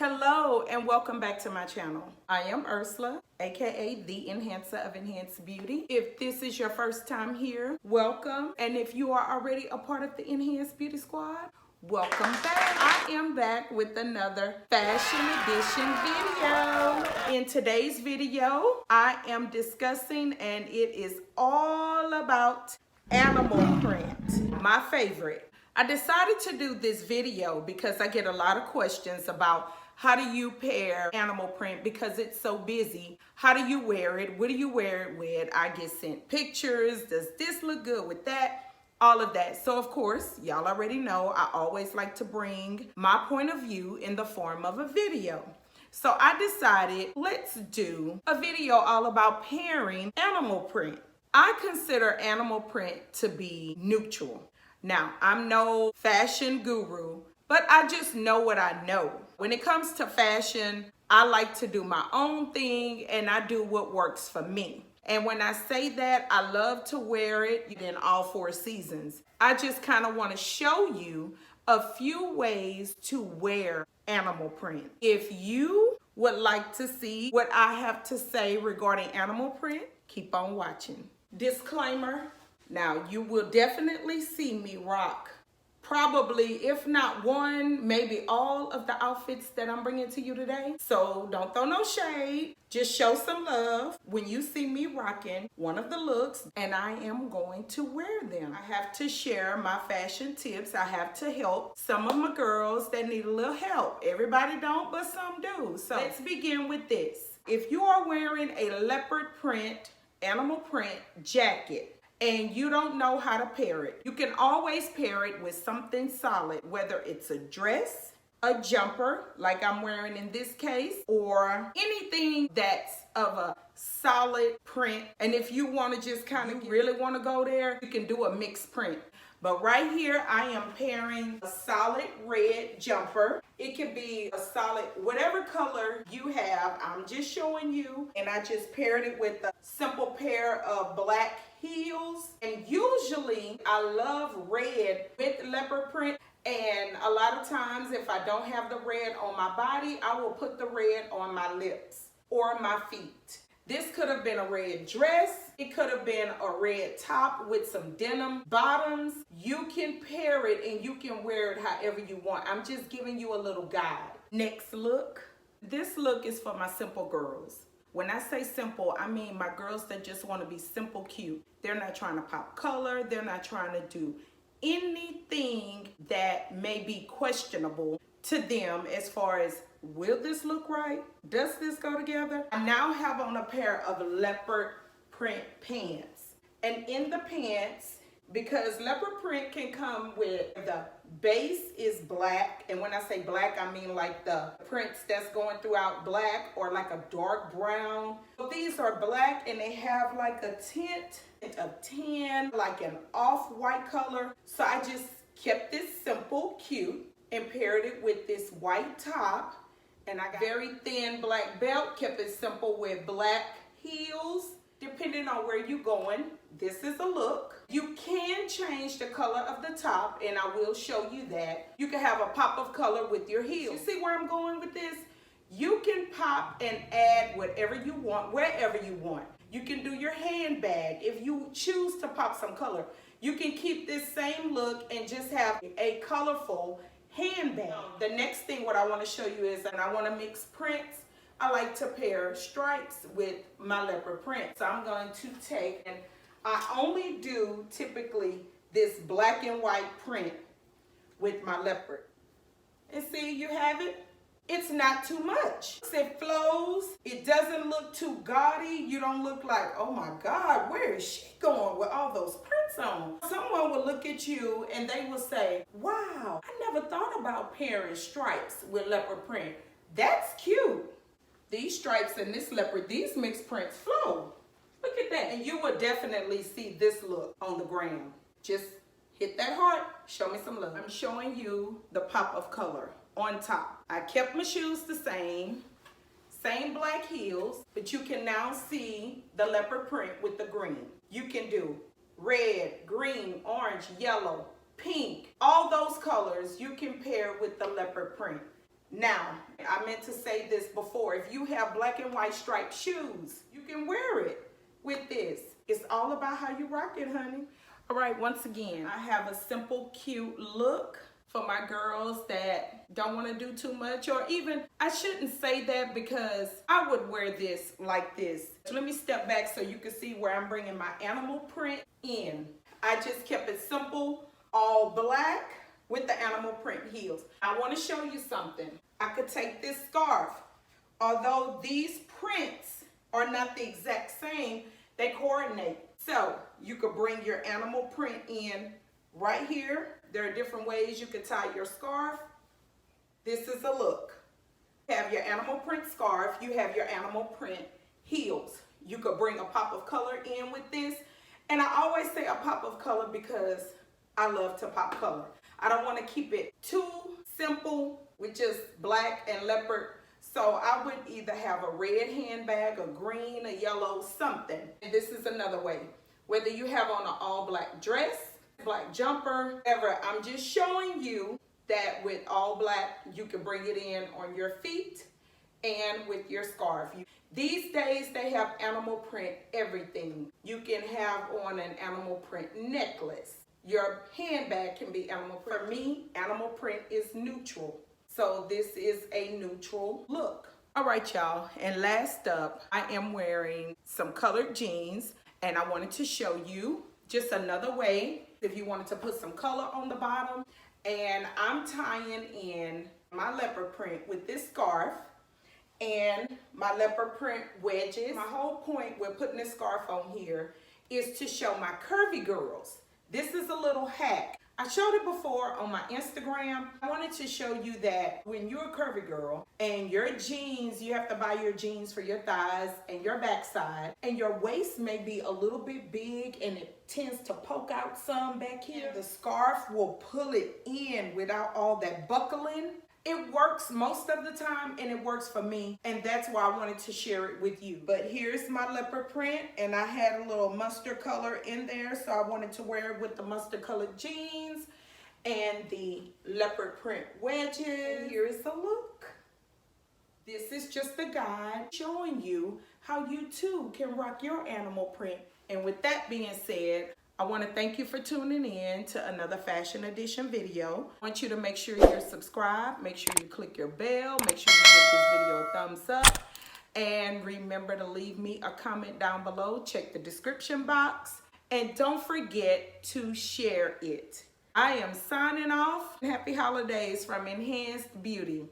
Hello and welcome back to my channel. I am Ursula, aka the Enhancer of Enhanced Beauty. If this is your first time here, welcome. And if you are already a part of the Enhanced Beauty Squad, welcome back. I am back with another fashion edition video. In today's video, I am discussing, and it is all about animal print, my favorite. I decided to do this video because I get a lot of questions about how do you pair animal print because it's so busy. How do you wear it? What do you wear it with? I get sent pictures. Does this look good with that? All of that. So of course, y'all already know I always like to bring my point of view in the form of a video. So I decided let's do a video all about pairing animal print. I consider animal print to be neutral. Now, I'm no fashion guru, but I just know what I know. When it comes to fashion, I like to do my own thing and I do what works for me. And when I say that, I love to wear it in all 4 seasons. I just kind of want to show you a few ways to wear animal print. If you would like to see what I have to say regarding animal print, keep on watching. Disclaimer. Now, you will definitely see me rock probably, if not one, maybe all of the outfits that I'm bringing to you today. So don't throw no shade. Just show some love when you see me rocking one of the looks, and I am going to wear them. I have to share my fashion tips. I have to help some of my girls that need a little help. Everybody don't, but some do. So let's begin with this. If you are wearing a leopard print, animal print jacket, and you don't know how to pair it, you can always pair it with something solid, whether it's a dress, a jumper, like I'm wearing in this case, or anything that's of a solid print. And if you want to just kind of really want to go there, you can do a mixed print. But right here, I am pairing a solid red jumper. It can be a solid, whatever color you have, I'm just showing you. And I just paired it with a simple pair of black heels. And usually, I love red with leopard print. And a lot of times, if I don't have the red on my body, I will put the red on my lips or my feet. This could have been a red dress. It could have been a red top with some denim bottoms. You can pair it and you can wear it however you want. I'm just giving you a little guide. Next look. This look is for my simple girls. When I say simple, I mean my girls that just want to be simple cute. They're not trying to pop color. They're not trying to do anything that may be questionable to them as far as, will this look right? Does this go together? I now have on a pair of leopard print pants. And in the pants, because leopard print can come with, the base is black. And when I say black, I mean like the prints that's going throughout black or like a dark brown. So these are black and they have like a tint of tan, like an off-white color. So I just kept this simple, cute, and paired it with this white top. And I got very thin black belt, kept it simple with black heels. Depending on where you're going, this is a look. You can change the color of the top, and I will show you that. You can have a pop of color with your heels. You see where I'm going with this? You can pop and add whatever you want, wherever you want. You can do your handbag. If you choose to pop some color, you can keep this same look and just have a colorful handbag. The next thing what I want to show you is that I want to mix prints. I like to pair stripes with my leopard print. So I'm going to take, and I only do typically this black and white print with my leopard. And see, you have it. It's not too much. It flows. It doesn't look too gaudy. You don't look like, oh my God, where is she going with all those prints on? Someone will look at you and they will say, wow, I never thought about pairing stripes with leopard print. That's cute. These stripes and this leopard, these mixed prints flow. Look at that. And you will definitely see this look on the gram. Just hit that heart. Show me some love. I'm showing you the pop of color on top. I kept my shoes the same black heels, but you can now see the leopard print with the green. You can do red, green, orange, yellow, pink, all those colors you can pair with the leopard print. Now, I meant to say this before. If you have black and white striped shoes, you can wear it with this. It's all about how you rock it, honey. All right, once again, I have a simple, cute look for my girls that don't want to do too much, or even, I shouldn't say that because I would wear this like this. So let me step back so you can see where I'm bringing my animal print in. I just kept it simple, all black with the animal print heels. I want to show you something. I could take this scarf. Although these prints are not the exact same, they coordinate. So you could bring your animal print in right here. There are different ways you could tie your scarf. This is a look. You have your animal print scarf. You have your animal print heels. You could bring a pop of color in with this. And I always say a pop of color because I love to pop color. I don't want to keep it too simple with just black and leopard. So I would either have a red handbag, a green, a yellow, something. And this is another way. Whether you have on an all black dress, black jumper, whatever, I'm just showing you that with all black, you can bring it in on your feet and with your scarf. These days, they have animal print everything. You can have on an animal print necklace. Your handbag can be animal print. For me, animal print is neutral. So this is a neutral look. All right, y'all. And last up, I am wearing some colored jeans, and I wanted to show you just another way if you wanted to put some color on the bottom. And I'm tying in my leopard print with this scarf and my leopard print wedges. My whole point with putting this scarf on here is to show my curvy girls. This is a little hack. I showed it before on my Instagram. I wanted to show you that when you're a curvy girl and your jeans, you have to buy your jeans for your thighs and your backside, and your waist may be a little bit big and it tends to poke out some back here. The scarf will pull it in without all that buckling. It works most of the time, and it works for me, and that's why I wanted to share it with you. But here's my leopard print, and I had a little mustard color in there, so I wanted to wear it with the mustard colored jeans and the leopard print wedges. And here's the look. This is just a guide showing you how you too can rock your animal print. And with that being said, I want to thank you for tuning in to another Fashion Edition video. I want you to make sure you're subscribed. Make sure you click your bell. Make sure you give this video a thumbs up. And remember to leave me a comment down below. Check the description box. And don't forget to share it. I am signing off. Happy holidays from Enhanced Beauty.